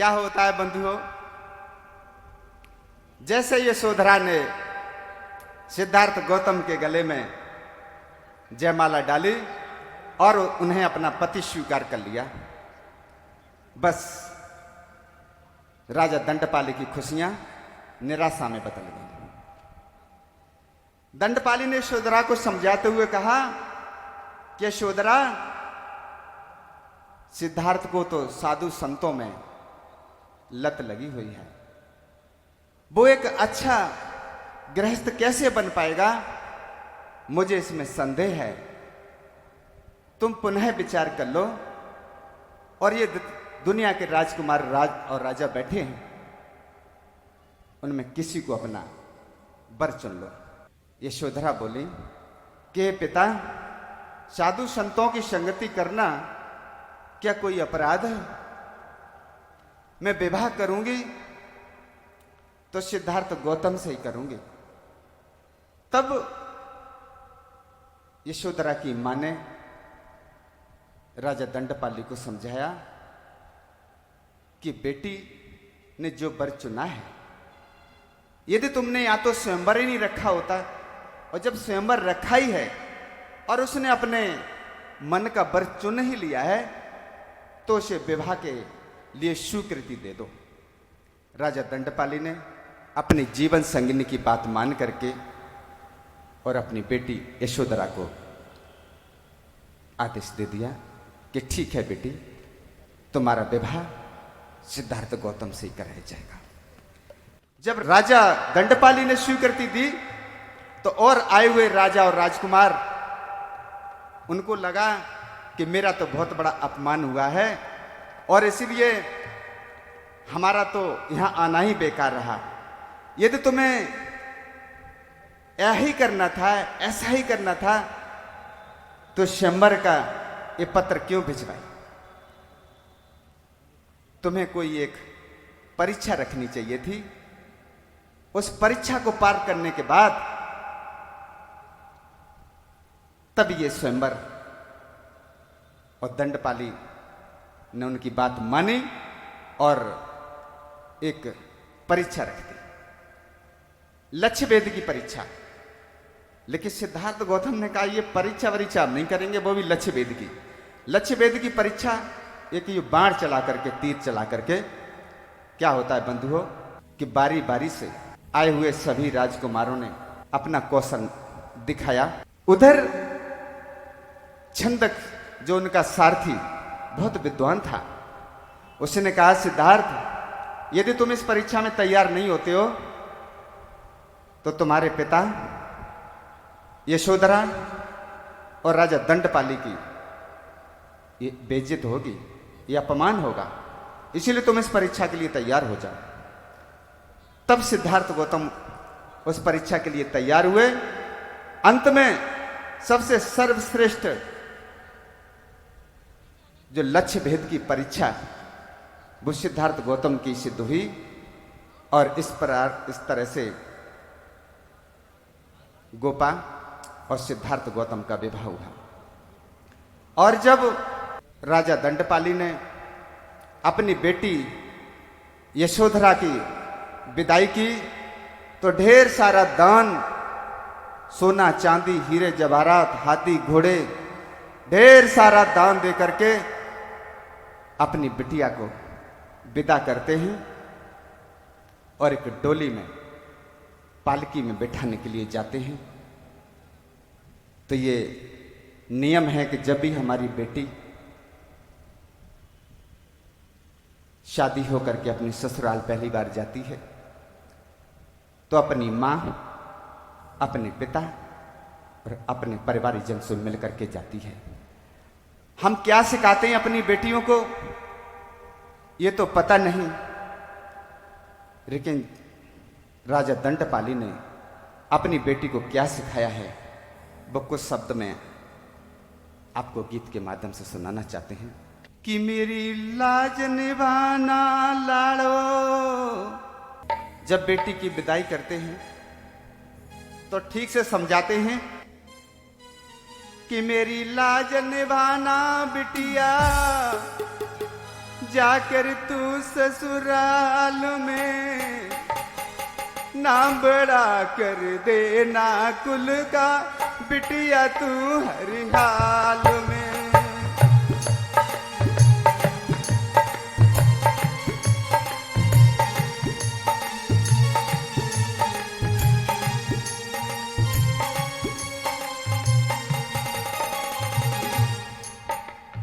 क्या होता है बंधुओं, जैसे यशोधरा ने सिद्धार्थ गौतम के गले में जयमाला डाली और उन्हें अपना पति स्वीकार कर लिया, बस राजा दंडपाली की खुशियां निराशा में बदल गई। दंडपाली ने यशोधरा को समझाते हुए कहा कि यशोधरा, सिद्धार्थ को तो साधु संतों में लत लगी हुई है, वो एक अच्छा गृहस्थ कैसे बन पाएगा, मुझे इसमें संदेह है। तुम पुनः विचार कर लो और ये दुनिया के राजकुमार और राजा बैठे हैं, उनमें किसी को अपना वर चुन लो। यशोधरा बोली कि पिता, साधु संतों की संगति करना क्या कोई अपराध है? मैं विवाह करूंगी तो सिद्धार्थ गौतम से ही करूंगी। तब यशोधरा की मां ने राजा दंडपाली को समझाया कि बेटी ने जो वर चुना है, यदि तुमने या तो स्वयंवर ही नहीं रखा होता, और जब स्वयंवर रखा ही है और उसने अपने मन का वर चुन ही लिया है, तो उसे विवाह के लिए स्वीकृति दे दो। राजा दंडपाली ने अपनी जीवन संगिनी की बात मान करके और अपनी बेटी यशोधरा को आदेश दे दिया कि ठीक है बेटी, तुम्हारा विवाह सिद्धार्थ गौतम से ही कराया जाएगा। जब राजा दंडपाली ने स्वीकृति दी तो और आए हुए राजा और राजकुमार, उनको लगा कि मेरा तो बहुत बड़ा अपमान हुआ है और इसीलिए हमारा तो यहां आना ही बेकार रहा। यदि तुम्हें यही करना था, ऐसा ही करना था, तो स्वयंवर का ये पत्र क्यों भिजवाई? तुम्हें कोई एक परीक्षा रखनी चाहिए थी। उस परीक्षा को पार करने के बाद तब ये स्वयंवर, और दंडपाली ने उनकी बात मानी और एक परीक्षा रख दी, लक्ष्य वेद की परीक्षा। लेकिन सिद्धार्थ गौतम ने कहा ये परीक्षा वरीक्षा नहीं करेंगे, वो भी लक्ष्य वेद की। लक्ष्य वेद की परीक्षा एक ये बाण चला करके, तीर चला करके, क्या होता है बंधुओं कि बारी बारी से आए हुए सभी राजकुमारों ने अपना कौशल दिखाया। उधर छंदक जो उनका सारथी बहुत विद्वान था, उसने कहा सिद्धार्थ, यदि तुम इस परीक्षा में तैयार नहीं होते हो तो तुम्हारे पिता यशोधरा और राजा दंडपाली की ये बेइज्जत होगी, ये अपमान होगा, इसीलिए तुम इस परीक्षा के लिए तैयार हो जाओ। तब सिद्धार्थ गौतम उस परीक्षा के लिए तैयार हुए। अंत में सबसे सर्वश्रेष्ठ जो लक्ष्य भेद की परीक्षा, वो सिद्धार्थ गौतम की सिद्ध हुई और इस तरह से गोपा और सिद्धार्थ गौतम का विवाह हुआ। और जब राजा दंडपाली ने अपनी बेटी यशोधरा की विदाई की तो ढेर सारा दान, सोना चांदी हीरे जवाहरात, हाथी घोड़े, ढेर सारा दान दे करके अपनी बिटिया को विदा करते हैं और एक डोली में, पालकी में बैठाने के लिए जाते हैं। तो ये नियम है कि जब भी हमारी बेटी शादी होकर के अपनी ससुराल पहली बार जाती है तो अपनी मां, अपने पिता और अपने परिवारजन से मिलकर के जाती है। हम क्या सिखाते हैं अपनी बेटियों को ये तो पता नहीं, लेकिन राजा दंडपाली ने अपनी बेटी को क्या सिखाया है वो कुछ शब्द में आपको गीत के माध्यम से सुनाना चाहते हैं। कि मेरी लाज निभाना लाड़ो, जब बेटी की विदाई करते हैं तो ठीक से समझाते हैं कि मेरी लाज निभाना बिटिया, जाकर तू ससुराल में नाम बड़ा कर देना कुल का बिटिया तू हर हाल में।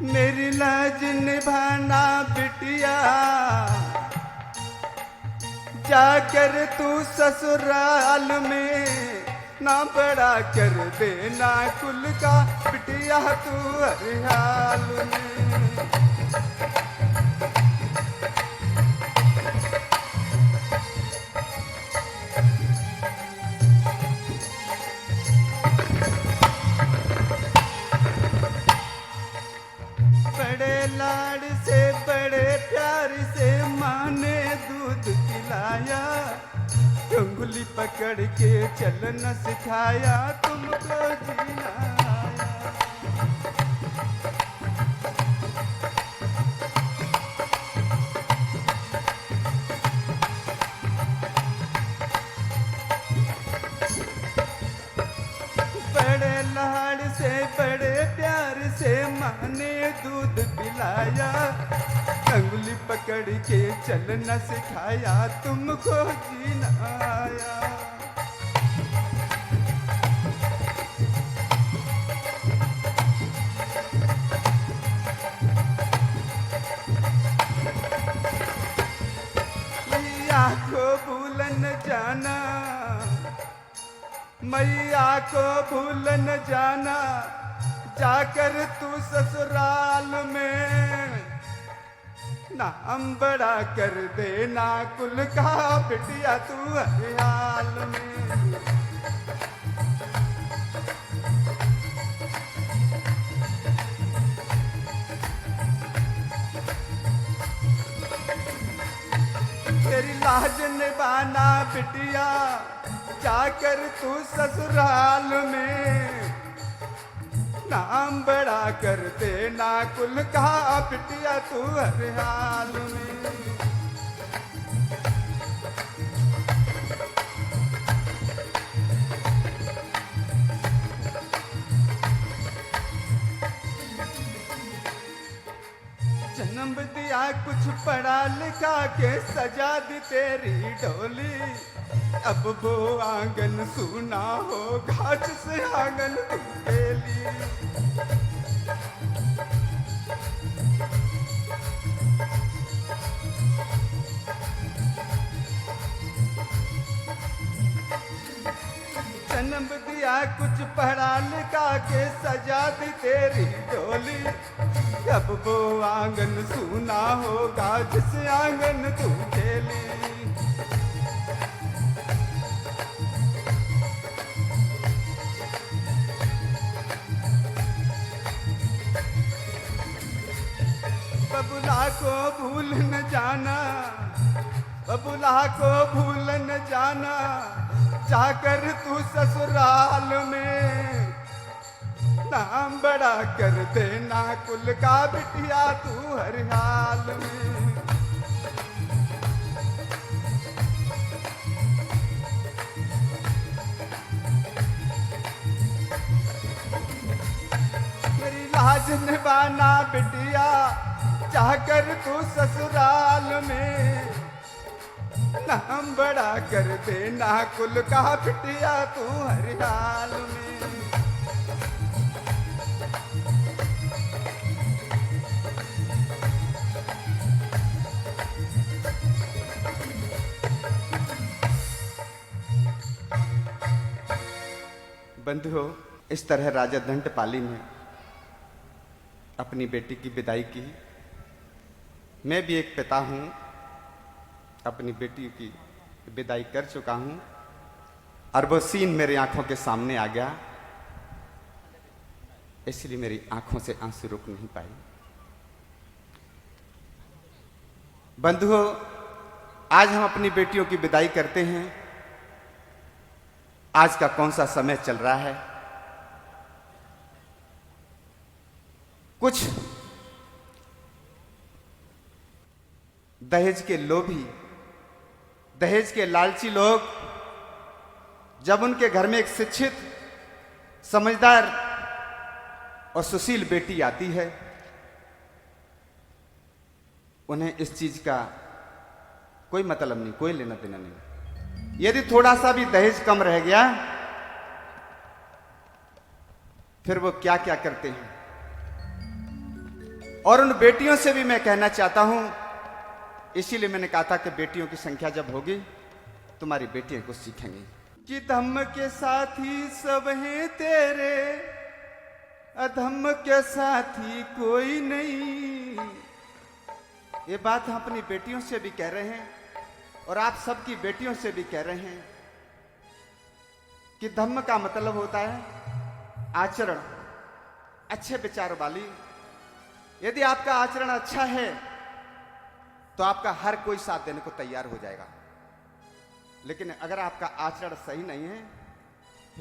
मेरी लाज निभाना बिटिया जाकर तू ससुराल में ना बड़ा कर देना कुल का बिटिया तू हर हाल में। बड़े लाड से बड़े प्यार से माँ ने दूध पिलाया, उंगली पकड़ के चलना सिखाया, तुमको जीना आया। बड़े लाड से बड़े प्यार से माँ ने दूध पिलाया, उंगली पकड़ के चलना सिखाया, तुमको जीना आया। मैया को भूल न जाना, मैया को भूल न जाना, जाकर तू ससुराल में नाम बड़ा कर देना कुल का बिटिया तू हर हाल में। तेरी लाज निभाना बिटिया जाकर तू ससुराल में नाम बड़ा कर देना कुल का बिटिया तू हर हाल में। जन्म दिया कुछ पढ़ा लिखा के सजा दी तेरी डोली, अब वो आंगन सूना होगा जिस आंगन तू खेली। जन्म दिया कुछ पढ़ा लिखा के सजा दी तेरी डोली, अब वो आंगन सूना होगा जिस आंगन तू खेली। बबुला को भूल न जाना, बबुला को भूल न जाना, जाकर तू ससुराल में नाम बड़ा कर देना कुल का बिटिया तू हर हाल में। मेरी लाज निभाना बिटिया जाकर तू ससुराल में नाम बड़ा कर देना कुल का बिटिया तू हर हाल में। बंधुओं, इस तरह राजा दंडपाली ने अपनी बेटी की विदाई की। मैं भी एक पिता हूं, अपनी बेटी की विदाई कर चुका हूं और वो सीन मेरी आंखों के सामने आ गया, इसलिए मेरी आंखों से आंसू रुक नहीं पाए। बंधुओं, आज हम अपनी बेटियों की विदाई करते हैं। आज का कौन सा समय चल रहा है? कुछ दहेज के लोभी, दहेज के लालची लोग जब उनके घर में एक शिक्षित, समझदार और सुशील बेटी आती है, उन्हें इस चीज का कोई मतलब नहीं, कोई लेना देना नहीं। यदि थोड़ा सा भी दहेज कम रह गया, फिर वो क्या क्या करते हैं। और उन बेटियों से भी मैं कहना चाहता हूं, इसीलिए मैंने कहा था कि बेटियों की संख्या जब होगी, तुम्हारी बेटियां कुछ सीखेंगी। कि धम्म के साथी सब हैं तेरे, अधम्म के साथी कोई नहीं। ये बात हम अपनी बेटियों से भी कह रहे हैं और आप सबकी बेटियों से भी कह रहे हैं कि धम्म का मतलब होता है आचरण, अच्छे विचार वाली। यदि आपका आचरण अच्छा है तो आपका हर कोई साथ देने को तैयार हो जाएगा। लेकिन अगर आपका आचरण सही नहीं है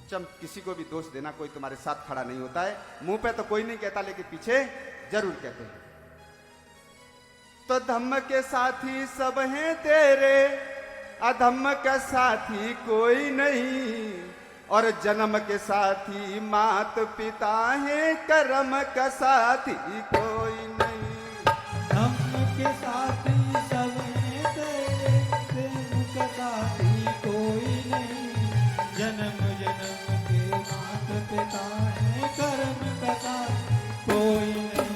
तो किसी को भी दोष देना, कोई तुम्हारे साथ खड़ा नहीं होता है। मुंह पे तो कोई नहीं कहता, लेकिन पीछे जरूर कहते हैं। तो धम्म के साथी सब हैं तेरे, अधम्म का साथी कोई नहीं। और जन्म के साथी मात पिता है, कर्म का साथी कोई नहीं। धम्म के साथी सब हैं तेरे, प्रेम का साथी कोई नहीं। जन्म जन्म के मात पिता है, कर्म का साथी कोई नहीं।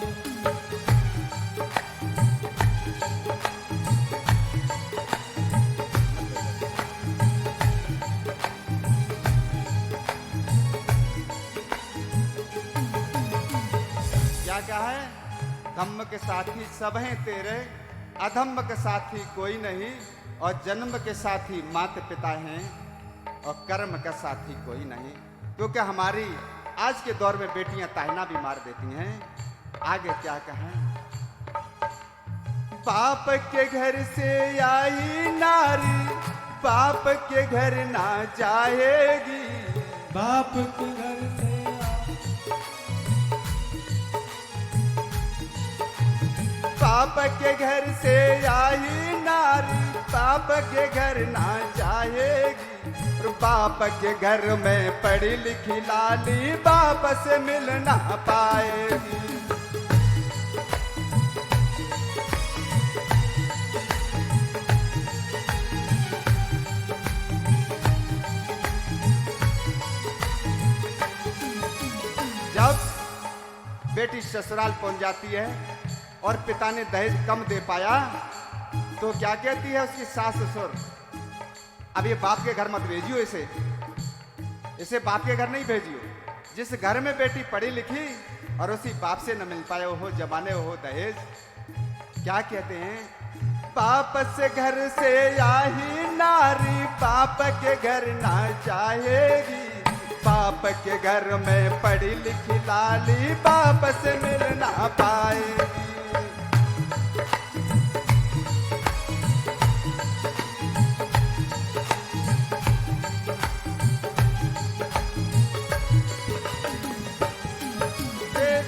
क्या है? धम्म के साथी सब हैं तेरे, अधम्म के साथी कोई नहीं। और जन्म के साथी माता पिता हैं, और कर्म का साथी कोई नहीं। क्योंकि हमारी आज के दौर में बेटियां ताहना भी मार देती हैं। आगे क्या कहें? बाप के घर से आई नारी, बाप के घर ना जाएगी। बाप के घर से बाप के घर से आई नारी, बाप के घर ना जाएगी। और बाप के घर में पढ़ी लिखी लाली, बाप से मिल ना पाएगी। जब बेटी ससुराल पहुंच जाती है और पिता ने दहेज कम दे पाया, तो क्या कहती है उसकी सास ससुर? अब ये बाप के घर मत भेजियो, इसे बाप के घर नहीं भेजियो। जिस घर में बेटी पढ़ी लिखी और उसी बाप से न मिल पाए हो जमाने हो दहेज, क्या कहते हैं? बाप से घर से आई नारी, बाप के घर ना जाएगी। बाप के घर में पढ़ी लिखी लाली, बाप से मिल ना पाएगी।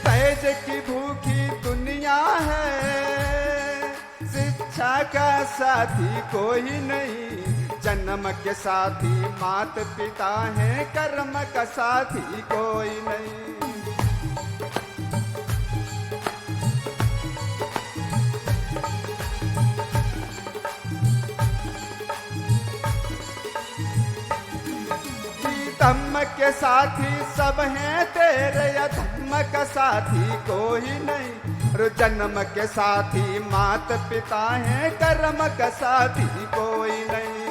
दहेज की भूखी दुनिया है, शिक्षा का साथी कोई नहीं। जन्म के साथी मात पिता है, कर्म का साथी कोई नहीं। धम्म के साथी सब हैं तेरे, अधम्म का साथी कोई नहीं। जन्म के साथी मात पिता हैं, कर्म का साथी कोई नहीं।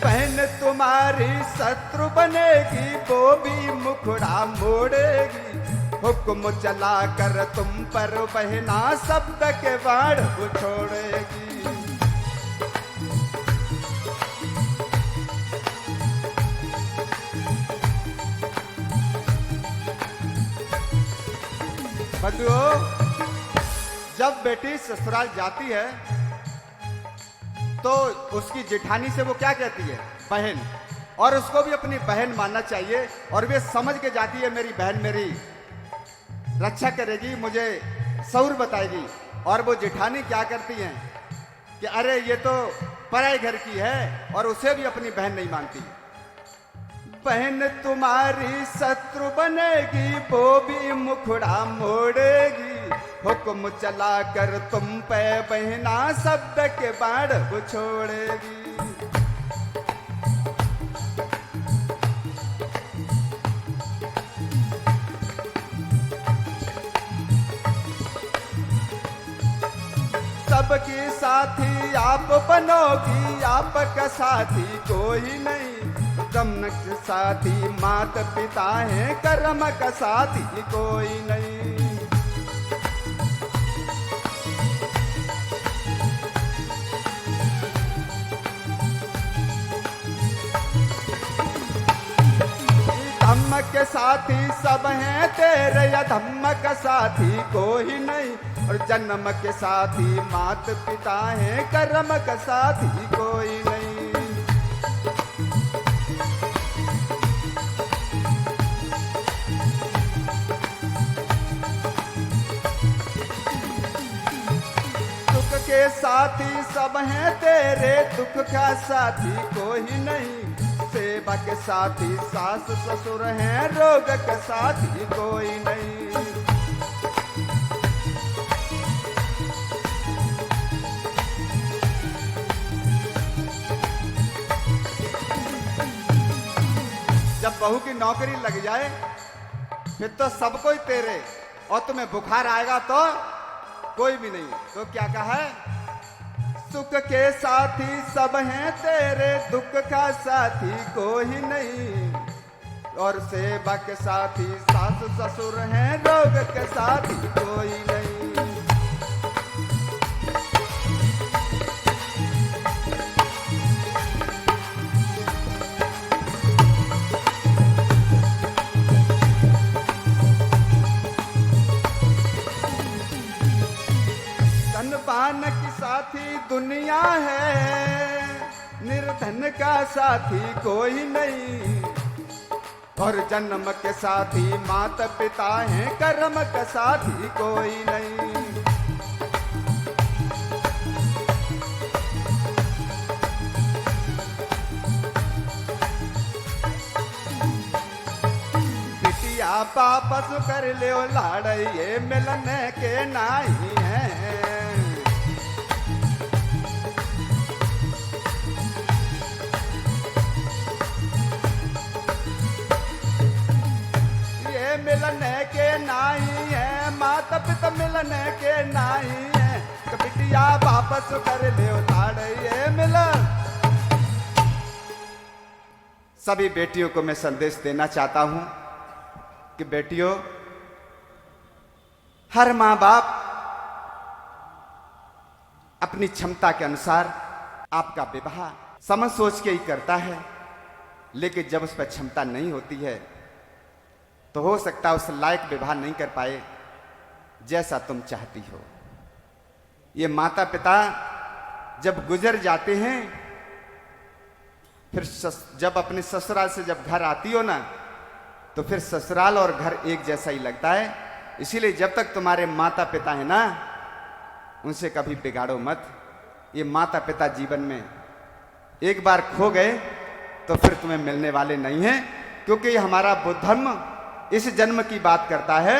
बहन तुम्हारी शत्रु बनेगी, वो भी मुखड़ा मोड़ेगी। हुक्म चला कर तुम पर बहना, शब्द के बाढ़ छोड़ेगी। बंधुओं, जब बेटी ससुराल जाती है तो तो उसकी जेठानी से वो क्या कहती है? बहन। और उसको भी अपनी बहन मानना चाहिए, और वे समझ के जाती है मेरी बहन मेरी रक्षा करेगी, मुझे सौर बताएगी। और वो जेठानी क्या करती हैं कि अरे ये तो पराए घर की है, और उसे भी अपनी बहन नहीं मानती। बहन तुम्हारी शत्रु बनेगी, वो भी मुखड़ा मोड़ेगी, हुक्म चला कर तुम पे बहना शब्द के बाढ़ छोड़ेगी। सबकी साथी आप बनोगी, आपका साथी कोई नहीं, कर्म का साथी मात पिता है, कर्म का साथी कोई नहीं। धम्म के साथी सब हैं तेरे, या धम्म का साथी कोई नहीं, और जन्म के साथी मात पिता हैं, कर्म का साथी कोई नहीं। सुख के साथी सब हैं तेरे, दुख का साथी कोई नहीं, सेवा के साथी सास ससुर हैं, रोग के साथी कोई नहीं। जब बहू की नौकरी लग जाए फिर तो सब कोई तेरे, और तुम्हें बुखार आएगा तो कोई भी नहीं। तो क्या कहा है? सुख के साथी सब हैं तेरे, दुख का साथी कोई नहीं, और सेवा के साथी सास ससुर हैं, रोग के साथी कोई नहीं। धनवान की साथी दुनिया है, निर्धन का साथी कोई नहीं, और जन्म के साथी माता पिता हैं, कर्म का साथी कोई नहीं। बिटिया वापस कर ले लाड़, ये मिलने के नहीं है। मिलने के नहीं है, माता पिता मिलने के नहीं है, बिटिया वापस कर ले लाड़ ये मिलन। सभी बेटियों को मैं संदेश देना चाहता हूं कि बेटियों, हर मां बाप अपनी क्षमता के अनुसार आपका विवाह समझ सोच के ही करता है, लेकिन जब उस पर क्षमता नहीं होती है तो हो सकता है उस लायक विवाह नहीं कर पाए जैसा तुम चाहती हो। ये माता पिता जब गुजर जाते हैं, फिर जब अपने ससुराल से जब घर आती हो ना, तो फिर ससुराल और घर एक जैसा ही लगता है। इसीलिए जब तक तुम्हारे माता पिता है ना, उनसे कभी बिगाड़ो मत। ये माता पिता जीवन में एक बार खो गए तो फिर तुम्हें मिलने वाले नहीं हैं, क्योंकि ये हमारा बुद्ध धर्म इस जन्म की बात करता है,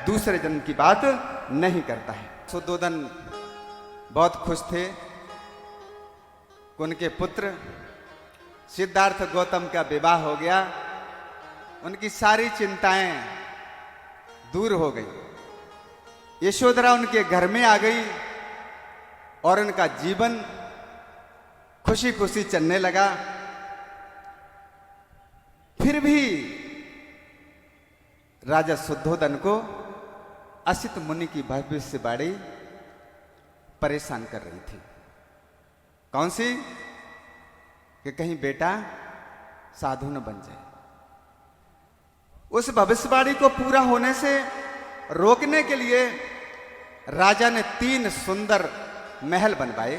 दूसरे जन्म की बात नहीं करता है। शुद्धोदन बहुत खुश थे, उनके पुत्र सिद्धार्थ गौतम का विवाह हो गया, उनकी सारी चिंताएं दूर हो गई। यशोधरा उनके घर में आ गई और उनका जीवन खुशी खुशी चलने लगा। फिर भी राजा शुद्धोदन को असित मुनि की भविष्यवाणी परेशान कर रही थी। कौन सी? कि कहीं बेटा साधु न बन जाए। उस भविष्यवाणी को पूरा होने से रोकने के लिए राजा ने 3 सुंदर महल बनवाए।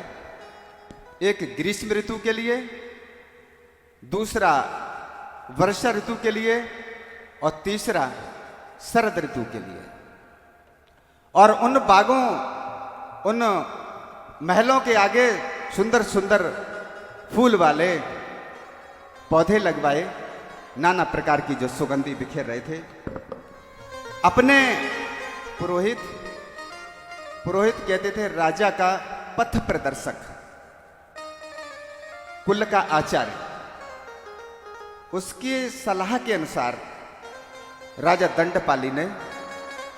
एक ग्रीष्म ऋतु के लिए, दूसरा वर्षा ऋतु के लिए और तीसरा शरद ऋतु के लिए। और उन बागों, उन महलों के आगे सुंदर सुंदर फूल वाले पौधे लगवाए, नाना प्रकार की जो सुगंधी बिखेर रहे थे। अपने पुरोहित कहते थे राजा का पथ प्रदर्शक, कुल का आचार्य, उसकी सलाह के अनुसार राजा दंडपाली ने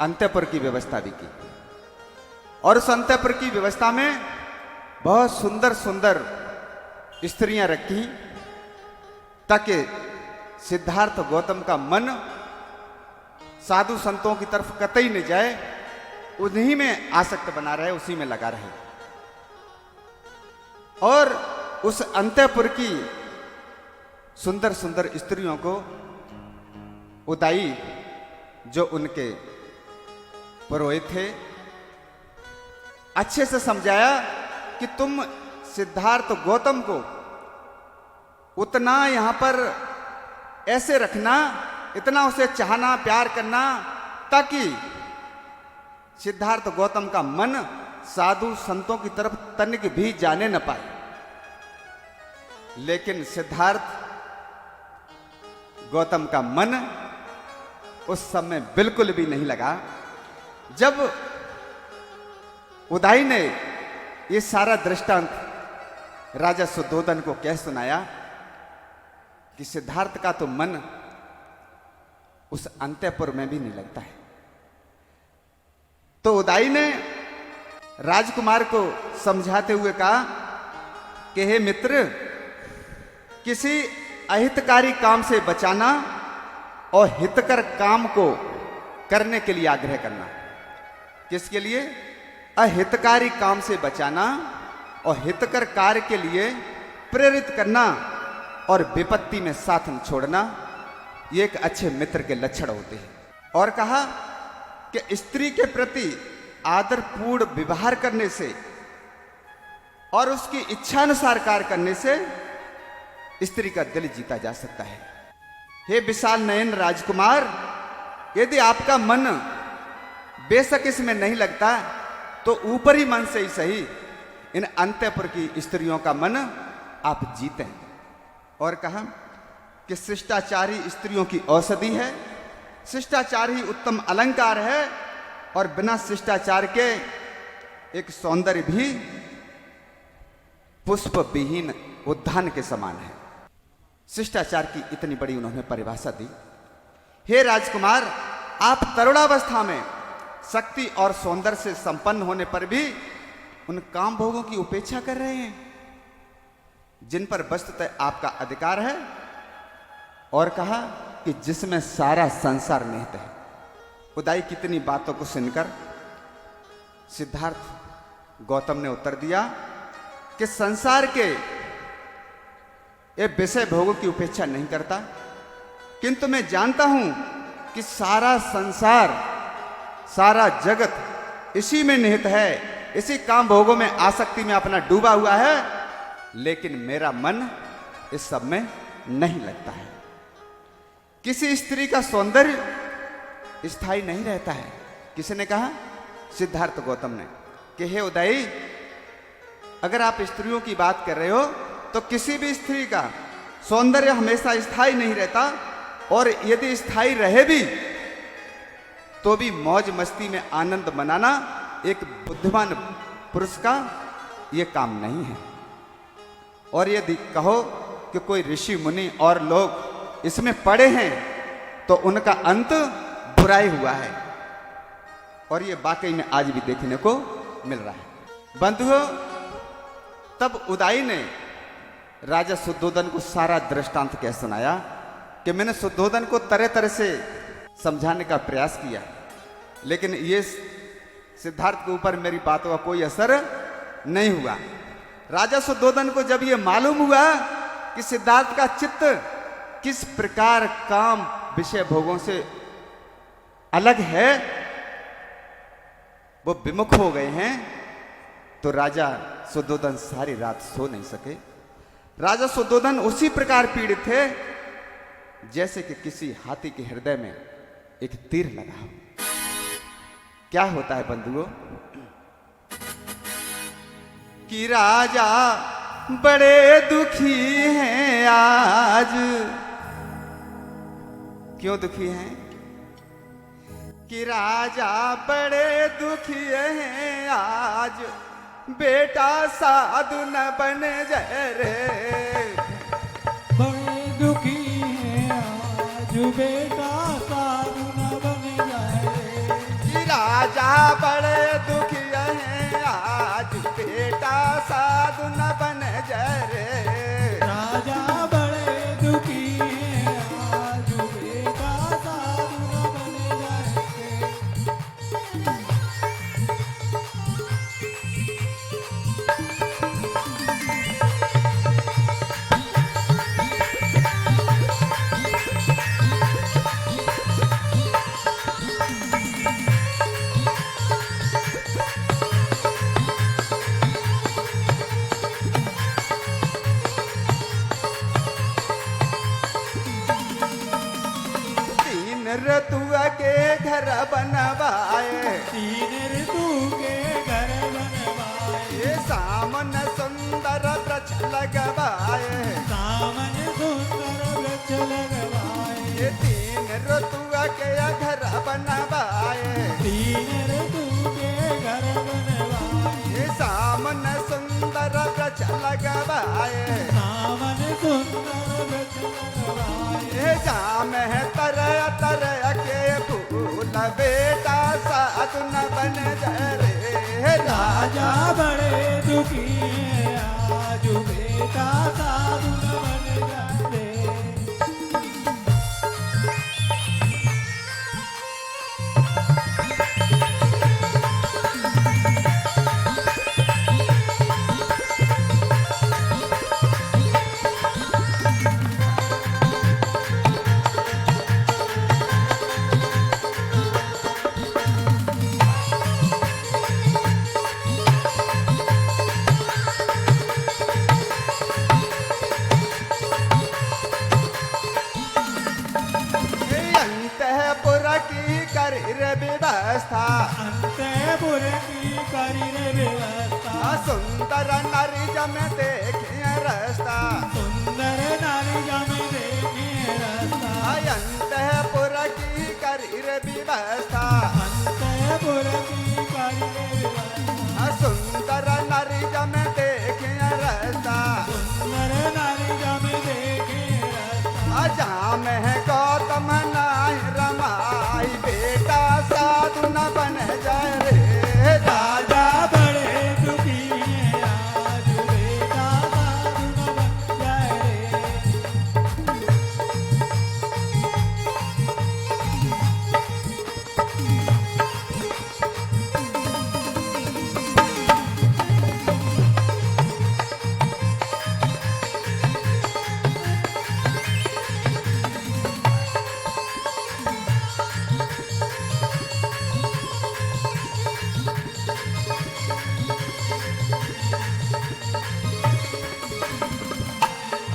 अंतःपुर की व्यवस्था भी की। और उस अंतःपुर की व्यवस्था में बहुत सुंदर सुंदर स्त्रियां रखी, ताकि सिद्धार्थ गौतम का मन साधु संतों की तरफ कतई न जाए, उन्हीं में आसक्त बना रहे, उसी में लगा रहे। और उस अंतःपुर की सुंदर सुंदर स्त्रियों को उदाई, जो उनके पुरोहित थे, अच्छे से समझाया कि तुम सिद्धार्थ गौतम को उतना यहां पर ऐसे रखना, इतना उसे चाहना, प्यार करना, ताकि सिद्धार्थ गौतम का मन साधु संतों की तरफ तनिक भी जाने न पाए। लेकिन सिद्धार्थ गौतम का मन उस समय बिल्कुल भी नहीं लगा। जब उदाई ने ये सारा दृष्टांत राजा सुद्धोधन को कह सुनाया कि सिद्धार्थ का तो मन उस अंतःपुर में भी नहीं लगता है, तो उदाई ने राजकुमार को समझाते हुए कहा कि हे मित्र, किसी अहितकारी काम से बचाना और हितकर काम को करने के लिए आग्रह करना। किसके लिए? अहितकारी काम से बचाना और हितकर कार्य के लिए प्रेरित करना और विपत्ति में साथ न छोड़ना, ये एक अच्छे मित्र के लक्षण होते हैं। और कहा कि स्त्री के प्रति आदरपूर्ण व्यवहार करने से और उसकी इच्छानुसार कार्य करने से स्त्री का दिल जीता जा सकता है। हे विशाल नयन राजकुमार, यदि आपका मन बेशक इसमें नहीं लगता, तो ऊपरी मन से ही सही इन अंतःपुर की स्त्रियों का मन आप जीते। और कहा कि शिष्टाचारी स्त्रियों की औषधि है, शिष्टाचार ही उत्तम अलंकार है, और बिना शिष्टाचार के एक सौंदर्य भी पुष्प विहीन उद्यान के समान है। शिष्टाचार की इतनी बड़ी उन्होंने परिभाषा दी। हे राजकुमार, आप तरुणावस्था में शक्ति और सौंदर्य से संपन्न होने पर भी उन काम भोगों की उपेक्षा कर रहे हैं जिन पर वस्तुतः आपका अधिकार है। और कहा कि जिसमें सारा संसार निहित है। उदाई कितनी बातों को सुनकर सिद्धार्थ गौतम ने उत्तर दिया कि संसार के ये विषय भोगों की उपेक्षा नहीं करता, किंतु मैं जानता हूं कि सारा संसार, सारा जगत इसी में निहित है, इसी काम भोगों में आसक्ति में अपना डूबा हुआ है, लेकिन मेरा मन इस सब में नहीं लगता है। किसी स्त्री का सौंदर्य स्थायी नहीं रहता है। किसने कहा? सिद्धार्थ गौतम ने कि हे उदय, अगर आप स्त्रियों की बात कर रहे हो तो किसी भी स्त्री का सौंदर्य हमेशा स्थायी नहीं रहता, और यदि स्थायी रहे भी तो भी मौज मस्ती में आनंद मनाना एक बुद्धिमान पुरुष का यह काम नहीं है। और यदि कहो कि कोई ऋषि मुनि और लोग इसमें पड़े हैं तो उनका अंत बुराई हुआ है, और ये वाकई में आज भी देखने को मिल रहा है। बंधुओं, तब उदाई ने राजा शुद्धोधन को सारा दृष्टांत कह सुनाया कि मैंने शुद्धोधन को तरह तरह से समझाने का प्रयास किया, लेकिन ये सिद्धार्थ के ऊपर मेरी बातों का कोई असर नहीं हुआ। राजा शुद्धोधन को जब ये मालूम हुआ कि सिद्धार्थ का चित्त किस प्रकार काम विषय भोगों से अलग है, वो विमुख हो गए हैं, तो राजा सुद्धोधन सारी रात सो नहीं सके। राजा सुद्धोधन उसी प्रकार पीड़ित थे जैसे कि किसी हाथी के हृदय में एक तीर लगा हो। क्या होता है बंधुओं कि राजा बड़े दुखी हैं आज। क्यों दुखी हैं कि राजा बड़े दुखी हैं आज, बेटा साधु न बन जाए रे। बड़े दुखी हैं आज, बेटा साधु न बन जाए। कि राजा बड़े दुखी हैं आज, बेटा साधु न बन जाए रे। राजा बड़े दुखी हैं आज, बेटा साधु न बन जाए। ऋतुआ के घर बनवाए, तीन ऋतु के घर बनवाए। ये सामन सुंदर वृक्ष लगवाए। सामन सुंदर वृक्ष लगवाए। ये तीन ऋतुआ के घर बनवाए। तीन ऋतु के घर बनवाए। ये सामन सुंदर वृक्ष लगवाए। सामन सुंदर वृक्ष लगवाए। ये जाम है तरह तरह के फूल, बेटा साधु न बन जाए रे। राजा बड़े दुखी हैं आज, बेटा साधु न बन जाए। अंतःपुर की करी रे व्यवस्था, अंतःपुर की करी रे व्यवस्था। सुंदर नारी जम देखे रास्ता। सुंदर नारी जम देखे रास्ता। अंतःपुर की करी रे व्यवस्था। अंतःपुर की करी रे व्यवस्था। सुंदर नारी जम देखे रास्ता। सुंदर नारी जम देखे रास्ता। जाम है गौतम नाय रमाई, बेटा साधु न बन जाए रे। राजा बड़े दुखी हैं आज, बेटा साधु न बन जाए रे।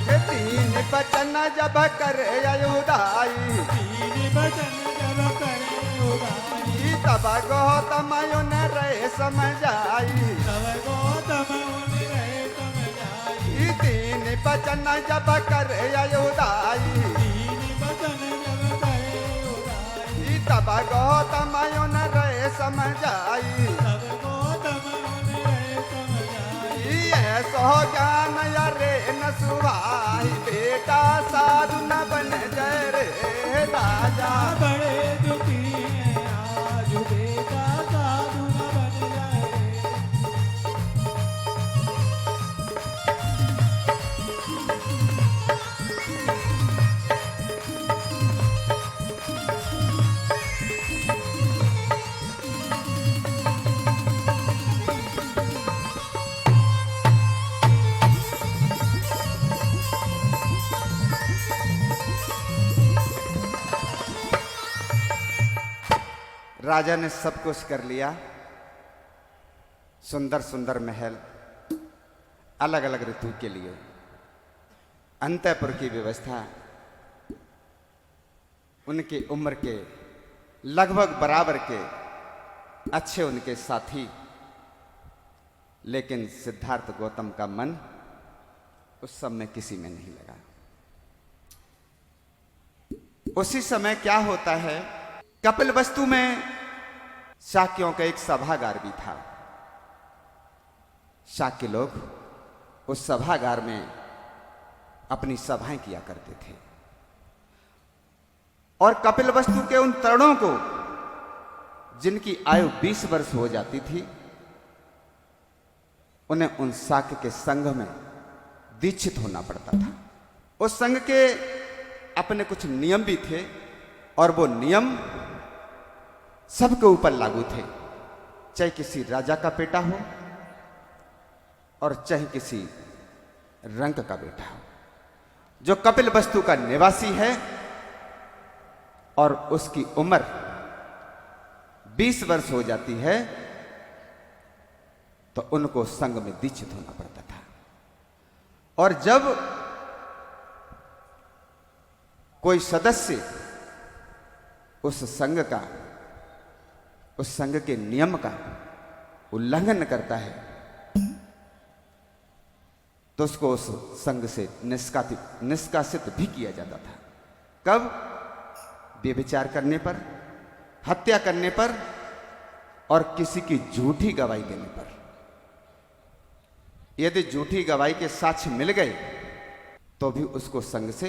ये तीन बचन जब करे अयुदाई, तीन बचन जब करे उदाई। तब गौतम ने रहे समझाई। तब गौतम उन रहे समझाई। तीन बचन जब करे अयुदाई, तीन बचन जब करे उदाई। तब गौतम ने रहे समझाई। तब गौतम उन रहे समझाई। ऐसो ज्ञान रे न सुभाई, बेटा साधु न बन जाए रे। राजा बड़े दुखी हैं आज, बेटा साधु न बन जाए रे। राजा ने सब कुछ कर लिया। सुंदर सुंदर महल, अलग अलग ऋतु के लिए अंतःपुर की व्यवस्था, उनकी उम्र के लगभग बराबर के अच्छे उनके साथी। लेकिन सिद्धार्थ गौतम का मन उस सब में किसी में नहीं लगा। उसी समय क्या होता है, कपिलवस्तु में शाक्यों का एक सभागार भी था। शाक्य लोग उस सभागार में अपनी सभाएं किया करते थे और कपिलवस्तु के उन तरुणों को जिनकी आयु 20 वर्ष हो जाती थी, उन्हें उन शाक्य के संघ में दीक्षित होना पड़ता था। उस संघ के अपने कुछ नियम भी थे और वो नियम सबके ऊपर लागू थे, चाहे किसी राजा का बेटा हो और चाहे किसी रंक का बेटा हो। जो कपिलवस्तु का निवासी है और उसकी उम्र 20 वर्ष हो जाती है तो उनको संघ में दीक्षित होना पड़ता था। और जब कोई सदस्य उस संघ का, उस संघ के नियम का उल्लंघन करता है तो उसको उस संघ से निष्कासित भी किया जाता था। कब? व्यभिचार करने पर, हत्या करने पर और किसी की झूठी गवाही देने पर। यदि झूठी गवाही के साक्ष्य मिल गए तो भी उसको संघ से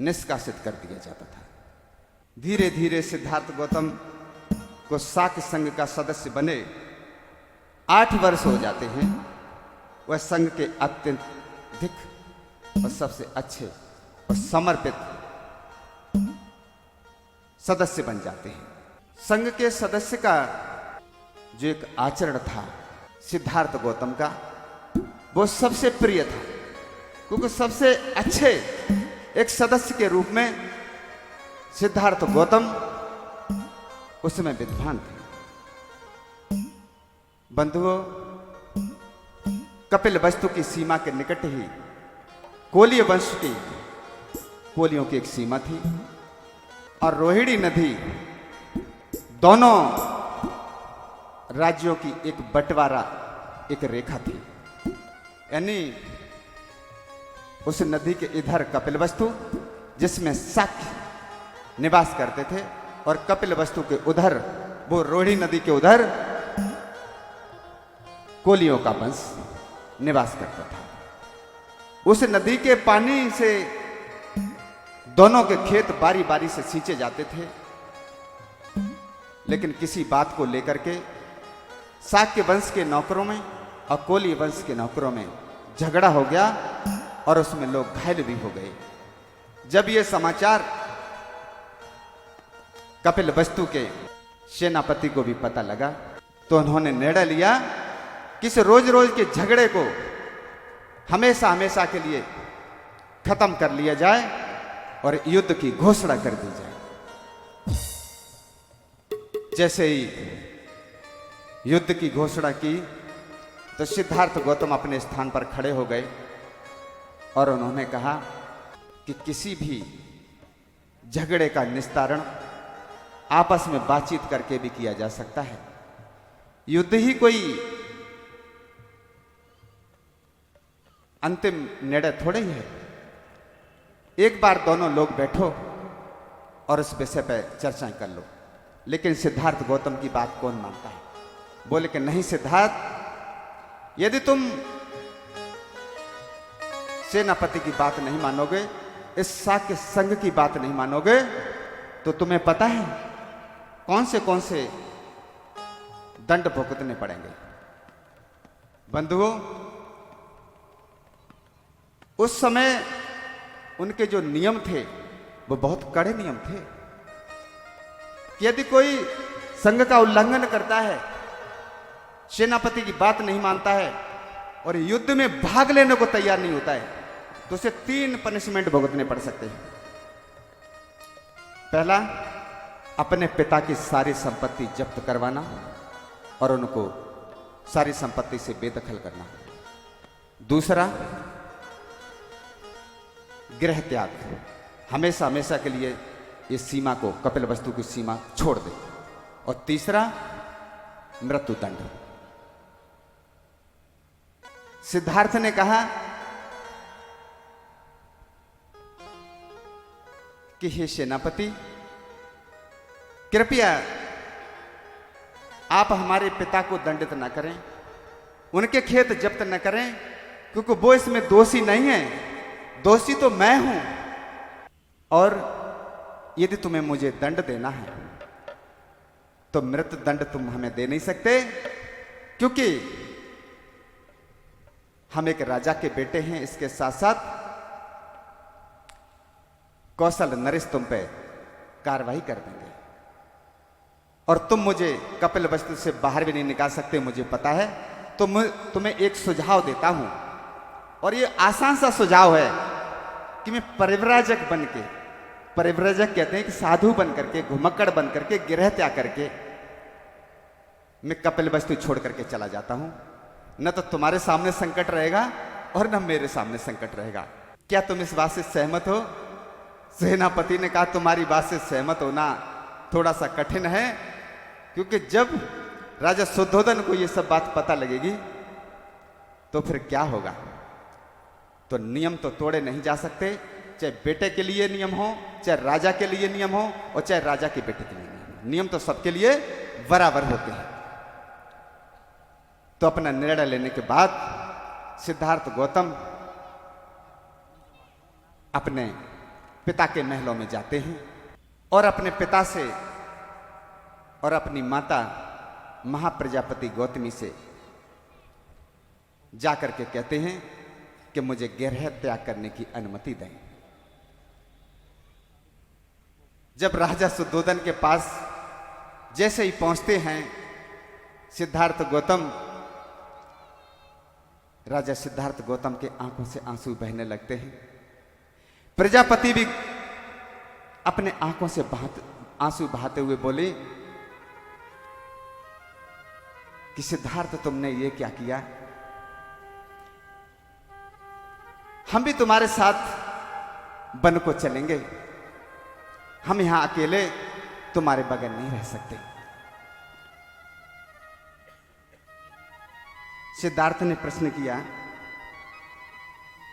निष्कासित कर दिया जाता था। धीरे धीरे सिद्धार्थ गौतम को शाक्य संघ का सदस्य बने 8 वर्ष हो जाते हैं। वह संघ के अत्यधिक और सबसे अच्छे और समर्पित सदस्य बन जाते हैं। संघ के सदस्य का जो एक आचरण था सिद्धार्थ गौतम का, वो सबसे प्रिय था, क्योंकि सबसे अच्छे एक सदस्य के रूप में सिद्धार्थ गौतम उसमें विद्वान थे। बंधुओं, कपिलवस्तु की सीमा के निकट ही कोलीय वंश की, कोलियों की एक सीमा थी और रोहिणी नदी दोनों राज्यों की एक बंटवारा, एक रेखा थी। यानी उस नदी के इधर कपिलवस्तु, जिसमें शाक्य निवास करते थे, और कपिलवस्तु के उधर, वो रोहिणी नदी के उधर कोलियों का वंश निवास करता था। उस नदी के पानी से दोनों के खेत बारी बारी से सींचे जाते थे, लेकिन किसी बात को लेकर के शाक्य वंश के नौकरों में और कोली वंश के नौकरों में झगड़ा हो गया और उसमें लोग घायल भी हो गए। जब ये समाचार कपिलवस्तु के सेनापति को भी पता लगा तो उन्होंने निर्णय लिया कि इस रोज रोज के झगड़े को हमेशा हमेशा के लिए खत्म कर लिया जाए और युद्ध की घोषणा कर दी जाए। जैसे ही युद्ध की घोषणा की तो सिद्धार्थ गौतम अपने स्थान पर खड़े हो गए और उन्होंने कहा कि किसी भी झगड़े का निस्तारण आपस में बातचीत करके भी किया जा सकता है। युद्ध ही कोई अंतिम निर्णय थोड़े ही है। एक बार दोनों लोग बैठो और उस विषय पर चर्चाएं कर लो। लेकिन सिद्धार्थ गौतम की बात कौन मानता है? बोले कि नहीं सिद्धार्थ, यदि तुम सेनापति की बात नहीं मानोगे, इस शाक्य संघ की बात नहीं मानोगे, तो तुम्हें पता है कौन से दंड भुगतने पड़ेंगे। बंधुओं, उस समय उनके जो नियम थे वो बहुत कड़े नियम थे कि यदि कोई संघ का उल्लंघन करता है, सेनापति की बात नहीं मानता है और युद्ध में भाग लेने को तैयार नहीं होता है, तो उसे 3 पनिशमेंट भुगतने पड़ सकते हैं। पहला, अपने पिता की सारी संपत्ति जब्त करवाना और उनको सारी संपत्ति से बेदखल करना। दूसरा, गृह त्याग, हमेशा हमेशा के लिए इस सीमा को, कपिलवस्तु की सीमा छोड़ दे। और तीसरा, मृत्यु दंड। सिद्धार्थ ने कहा कि हे सेनापति, कृपया आप हमारे पिता को दंडित न करें, उनके खेत जब्त न करें, क्योंकि वो इसमें दोषी नहीं है, दोषी तो मैं हूं। और यदि तुम्हें मुझे दंड देना है तो मृत्यु दंड तुम हमें दे नहीं सकते, क्योंकि हम एक राजा के बेटे हैं। इसके साथ साथ कौशल नरेश तुम पे कार्रवाई कर देंगे और तुम मुझे कपिलवस्तु से बाहर भी नहीं निकाल सकते, मुझे पता है। तो मैं तुम्हें एक सुझाव देता हूं, और ये आसान सा सुझाव है कि मैं परिव्राजक बन के, परिव्राजक कहते हैं कि साधु बन करके, घुमक्कड़ बन करके, गृह त्याग करके मैं कपिलवस्तु छोड़ करके चला जाता हूं। न तो तुम्हारे सामने संकट रहेगा और न मेरे सामने संकट रहेगा। क्या तुम इस बात से सहमत हो? सेनापति ने कहा, तुम्हारी बात से सहमत होना थोड़ा सा कठिन है, क्योंकि जब राजा शुद्धोधन को यह सब बात पता लगेगी तो फिर क्या होगा। तो नियम तो तोड़े नहीं जा सकते, चाहे बेटे के लिए नियम हो, चाहे राजा के लिए नियम हो, और चाहे राजा के बेटे के लिए नियम हो। नियम तो सबके लिए बराबर होते हैं। तो अपना निर्णय लेने के बाद सिद्धार्थ गौतम अपने पिता के महलों में जाते हैं और अपने पिता से और अपनी माता महाप्रजापति गौतमी से जाकर के कहते हैं कि मुझे गृह त्याग करने की अनुमति दें। जब राजा शुद्धोधन के पास जैसे ही पहुंचते हैं सिद्धार्थ गौतम, राजा सिद्धार्थ गौतम के आंखों से आंसू बहने लगते हैं। प्रजापति भी अपने आंखों से आंसू बहाते हुए बोले कि सिद्धार्थ, तुमने ये क्या किया? हम भी तुम्हारे साथ वन को चलेंगे, हम यहां अकेले तुम्हारे बगैर नहीं रह सकते। सिद्धार्थ ने प्रश्न किया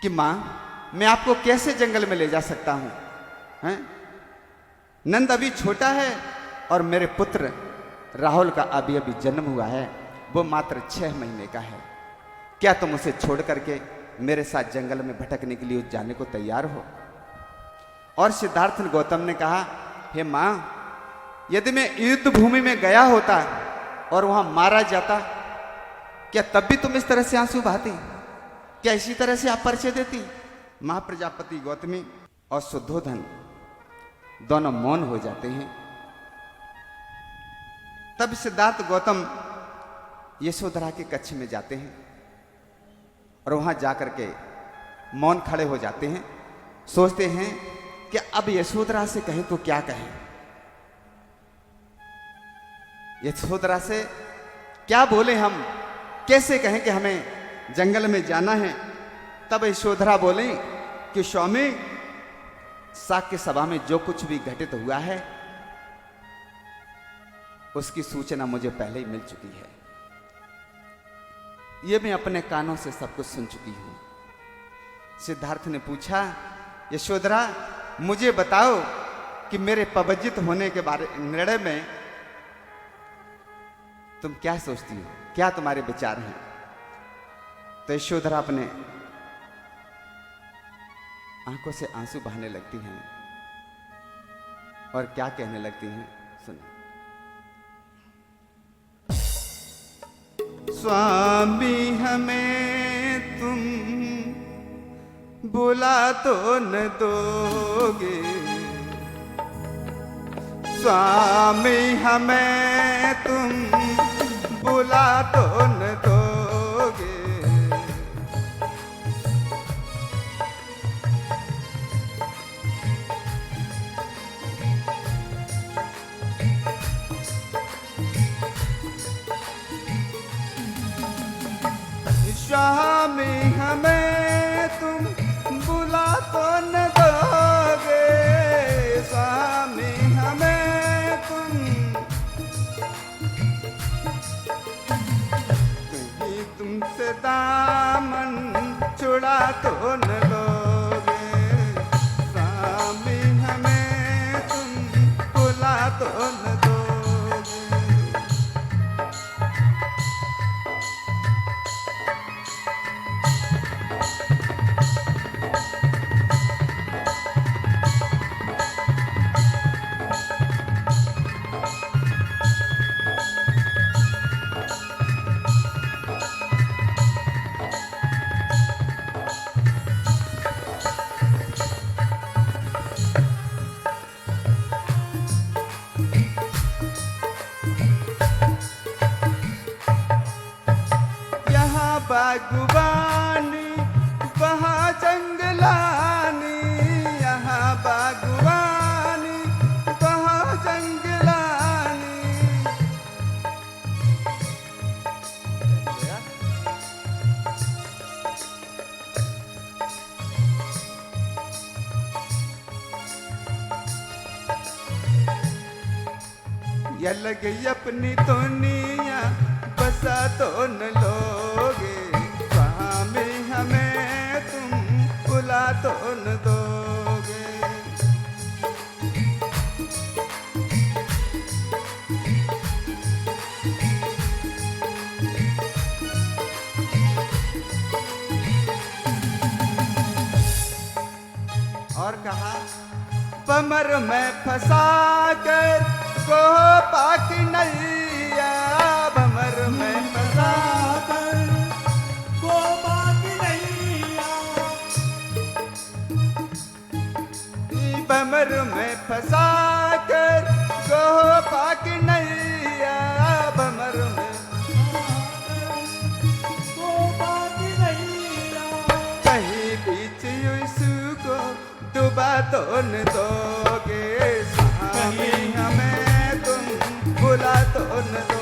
कि मां, मैं आपको कैसे जंगल में ले जा सकता हूं? हैं? नंद अभी छोटा है और मेरे पुत्र राहुल का अभी अभी जन्म हुआ है, वो मात्र 6 महीने का है। क्या तुम उसे छोड़ करके मेरे साथ जंगल में भटकने के लिए जाने को तैयार हो? और सिद्धार्थ गौतम ने कहा, हे मां, यदि मैं युद्ध भूमि में गया होता और वहां मारा जाता, क्या तब भी तुम इस तरह से आंसू बहाती? क्या इसी तरह से आप परिचय देती? महाप्रजापति गौतमी और शुद्धोधन दोनों मौन हो जाते हैं। तब सिद्धार्थ गौतम यशोधरा के कक्ष में जाते हैं और वहां जाकर के मौन खड़े हो जाते हैं। सोचते हैं कि अब यशोधरा से कहें तो क्या कहें, यशोधरा से क्या बोले हम, कैसे कहें कि हमें जंगल में जाना है। तब यशोधरा बोले कि स्वामी, साक्य सभा में जो कुछ भी घटित हुआ है उसकी सूचना मुझे पहले ही मिल चुकी है। ये मैं अपने कानों से सब कुछ सुन चुकी हूं। सिद्धार्थ ने पूछा, यशोधरा, मुझे बताओ कि मेरे पवजित होने के बारे निर्णय में तुम क्या सोचती हो, क्या तुम्हारे विचार हैं? तो यशोधरा अपने आंखों से आंसू बहाने लगती हैं और क्या कहने लगती हैं, सुनो। स्वामी, हमें तुम बुला तो न दोगे, स्वामी, हमें तुम बुला तो न दोगे, तो न दोगे स्वामी हमें तुम, कहीं तुमसे दामन छुड़ा तो न लोगे स्वामी हमें तुम भुला तो न दोगे। यहाँ बागवानी वहाँ जंगलानी, यहाँ बागवानी वहाँ जंगलानी। ये लगे अपनी दुनिया बसा तो न लोगे स्वामी हमें तुम भुला तो न दोगे। और कहा बमर में फंसा कर को पाक नैया, बमर में फंसा कर को पाक नैया, बमर में फंसा कर को पाक नैया, बमर में को पाक नैया। कहीं बीच यीशु को डुबा तो न दोगे स्वामी हमें तुम भुला तो न दोगे।